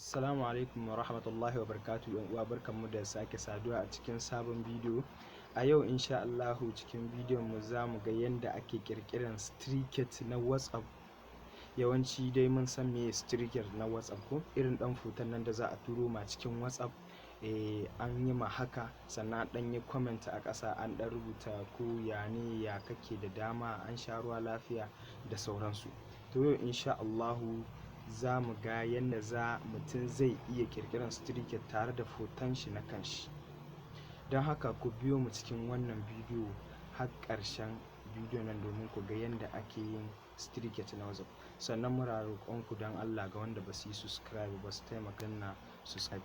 Assalamu alaikum wa rahmatullahi wa barakatuh. Yan uwa barkanmu da sake saduwa a cikin sabon bidiyo. A yau insha Allahu cikin bidiyon mu za mu ga yadda ake kirkiran striket na WhatsApp. Yawanci dai mun san me striket na WhatsApp ko irin dan foton nan da za a turo ma cikin WhatsApp. An yi ma haka sannan dan yi comment a ƙasa an dan rubuta ko ya ne ya kake da dama an sha ruwa lafiya da sauransu. To yau insha Allahu za mu ga yadda mutum zai iya kirkiran striket tare da foton shi na kanshi. Don haka ku biyo mu cikin wannan bidiyo har ƙarshen bidiyon nan domin ku ga yadda ake yin striket na WhatsApp. Sannan muna roƙon ku don Allah ga wanda ba su yi subscribe ba su taimaka na subscribe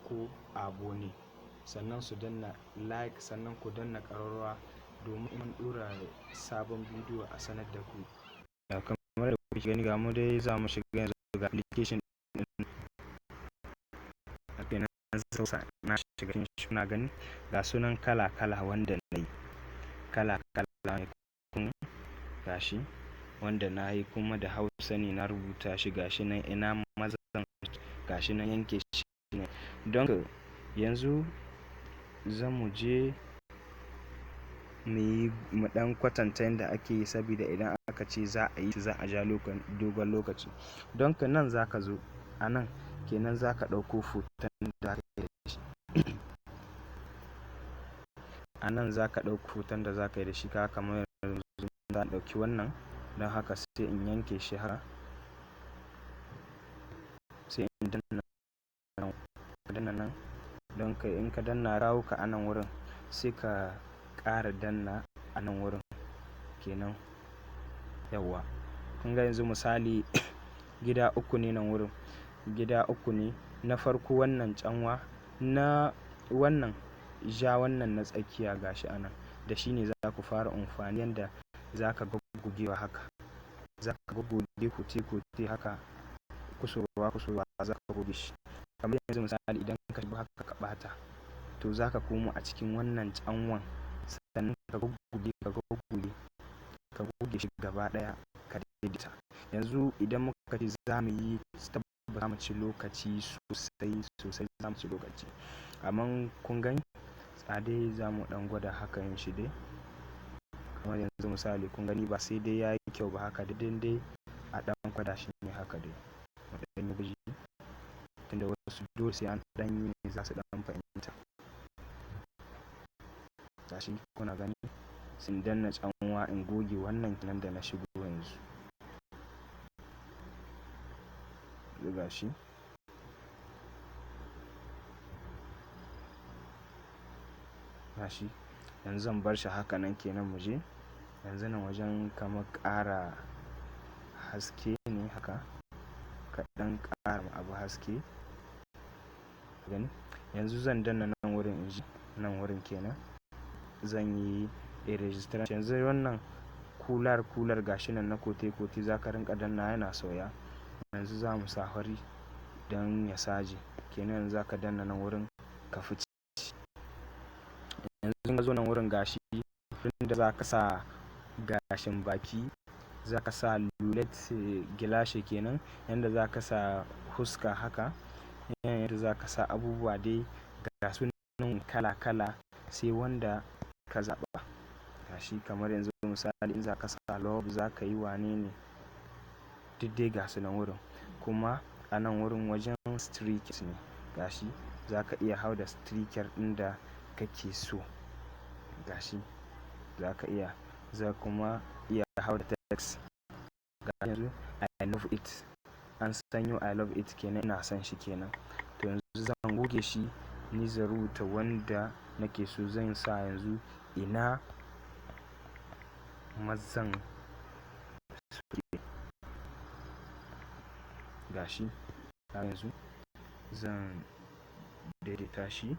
ko abone, sannan su danna like, sannan ku danna ƙararrawa domin mun ɗora sabon bidiyo a sanar da ku. Kamar da kuke gani ga mu dai za mu shiga yanzu ga application din kenan na shiga cikin shi. Kuna gani ga sunan kala wanda na yi kala ne kun gashi wanda na yi kuma da Hausa ne na rubuta shi gashi nan ina mazan gashi nan yanke shi ne. Don yanzu zan mu je mu dan kwatanta yadda ake yi saboda idan aka ce za a yi za a ja dogon lokaci. Don nan za ka zo a nan kenan za ka ɗauko foton da za ka yi da shi. A nan za ka ɗauko foton da za ka yi da shi ka kamar yanzu za a ɗauki wannan. Don haka sai in yanke shi haka sai in danna nan don ka in ka danna rawuka a nan wurin sai ka ƙara danna a nan wurin kenan. Yawwa kun ga yanzu misali gida uku ne nan wurin, gida uku ne. Na farko wannan canwa, na wannan ja, wannan na tsakiya gashi a nan da shi ne za ku fara amfani yanda za ka goggogewa haka. Za ka goggoge kote haka kusurwa za ka goge shi. Kamar yanzu misali idan ka shigo haka ka ɓata to za ka komo a cikin wannan canwan sannan ka goge shi gaba ɗaya ka daidaita. Yanzu idan muka ce za mu yi tabbas za mu ci lokaci sosai za mu ci lokaci. Amma kun gani dai za mu ɗan gwada hakan shi dai. Kamar yanzu misali kun gani ba sai dai ya yi kyau ba haka dai a ɗan gwada shi ne haka dai. Ɗan yi guji tunda wasu dole sai an ɗan yi ne za su ɗan fahimta. Gashi kuna gani sun danna canwa in goge wannan kenan da na shigo yanzu. Gashi yanzu zan bar shi haka nan kenan mu je. Yanzu nan wajen kamar ƙara haske ne haka kaɗan ƙara abu haske gani. Yanzu zan danna nan wurin inji nan wurin kenan zan yi registration. Yanzu wannan kular gashi nan na kote za ka rinƙa danna yana sauya. Yanzu za mu sa fari don ya saje kenan. Yanzu za ka danna nan wurin ka fice. Yanzu ka zo nan wurin gashi inda za ka sa gashin baki, za ka sa lulet gilashi kenan, yanda za ka sa huska haka, yanda za ka sa abubuwa dai ga sunan kala sai wanda ka zaɓa. Gashi kamar yanzu misali in za ka sa love za ka yi wane ne duk dai ga sunan wurin. Kuma a nan wurin wajen striket ne gashi za ka iya hau da striker ɗin da kake so. Gashi za ka iya kuma iya hau da text. Ga yanzu I love it an sanyo I love it kenan ina son shi kenan. To yanzu zan goge shi ni zan rubuta wanda nake so zan sa yanzu ina mazan suke. Gashi yanzu zan daidaita shi.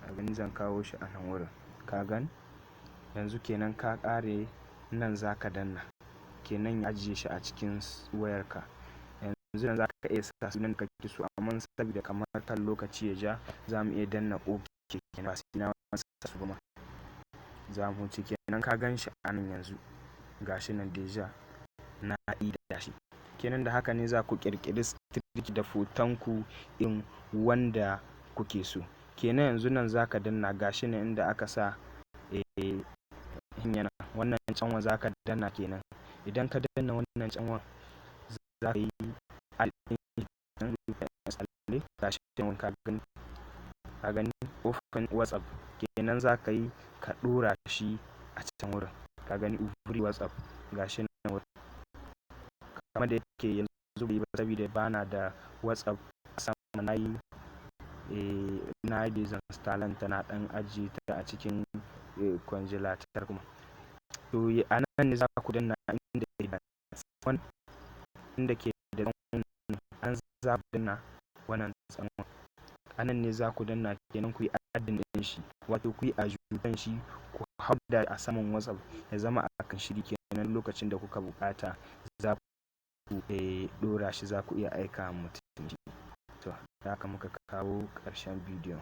Abin zan kawo shi a nan wurin ka gan. Yanzu kenan ka ƙare nan za ka danna kenan ya ajiye shi a cikin wayarka. Yanzu nan za ka iya sa sunan da kake so amma saboda kamar kan lokaci ya ja za mu iya danna OK kenan ba sai na sa su ba ma. Za mu wuce kenan ka gan shi a nan yanzu gashi nan deja na ida shi. Kenan da haka ne za ku ƙirƙiri streak da fotonku in wanda kuke so. Kenan yanzu nan za ka danna gashi ne inda aka sa yana wannan canwan za ka danna kenan. Idan ka danna wannan canwan za ka yi gashi nan ka gani open WhatsApp kenan za ka yi ka ɗora shi a can wurin. Ka gani free WhatsApp gashi nan wurin. Kamar da yake yanzu bai ba saboda bana da WhatsApp a sama na yi disinstalling ta na ɗan ajiye ta a cikin congelator kuma. To a nan ne za ku danna inda ke da an za ku danna wannan tsanwan. A nan ne za ku danna kenan ku yi adding ɗin shi wato ku yi ajoutan shi ku hauda a saman WhatsApp ya zama a kan shiri kenan lokacin da kuka buƙata za ku ɗora shi za ku iya aika wa mutum shi. To da haka muka kawo ƙarshen bidiyon.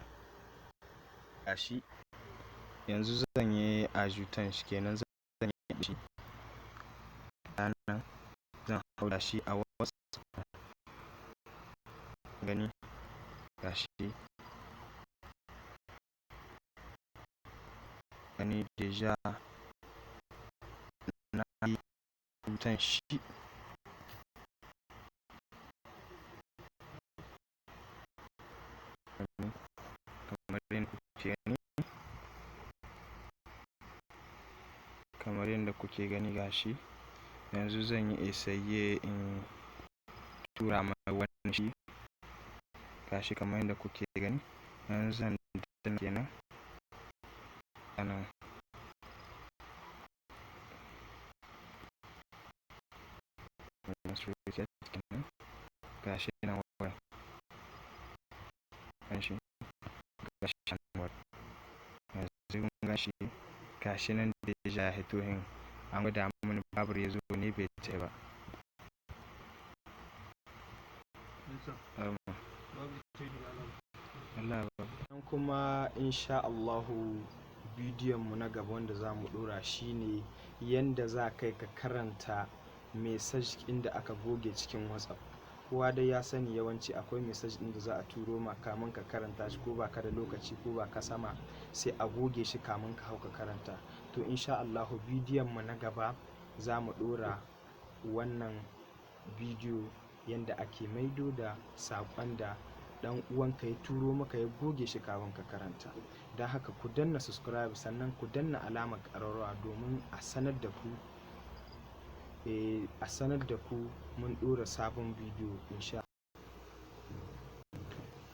Gashi yanzu zan yi ajoutan shi kenan zan yi shi. Nan zan hauda shi a WhatsApp. Gani gashi gani deja na yi ajoutan shi. Kamar yadda kuke gani gashi yanzu zan yi essaye in tura ma wani shi gashi kamar yadda kuke gani yanzu zan danna kenan anan gashi nan wurin gashi nan wurin yanzu gashi gashi nan deja ya hito hin an gwada mini babur ya zo ne bai ce ba. Kuma insha Allahu bidiyon mu na gaba wanda za mu ɗora shine yanda za kai ka karanta message inda aka goge cikin WhatsApp. Kowa dai ya sani yawanci akwai message ɗin da za a turo ma kamin ka karanta shi ko ba ka da lokaci ko ba ka sama sai a goge shi kamin ka hau ka karanta. To insha Allahu bidiyon mu na gaba za mu ɗora wannan bidiyo yanda ake maido da saƙon da ɗan uwanka ya turo maka ya goge shi kafin ka karanta. Don haka ku danna subscribe sannan ku danna alamar ƙararrawa domin a sanar da ku mun ɗora sabon bidiyo insha Allah.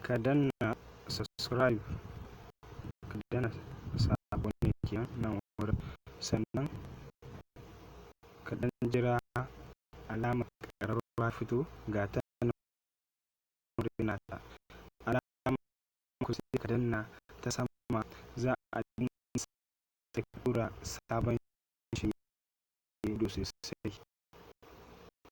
Ka danna subscribe ka danna sabon kenan nan wurin sannan ka dan jira alamar ƙararrawa fito ga ta nan wurin nata alamar ku sai ka danna ta sama za a tura sabon shi sosai.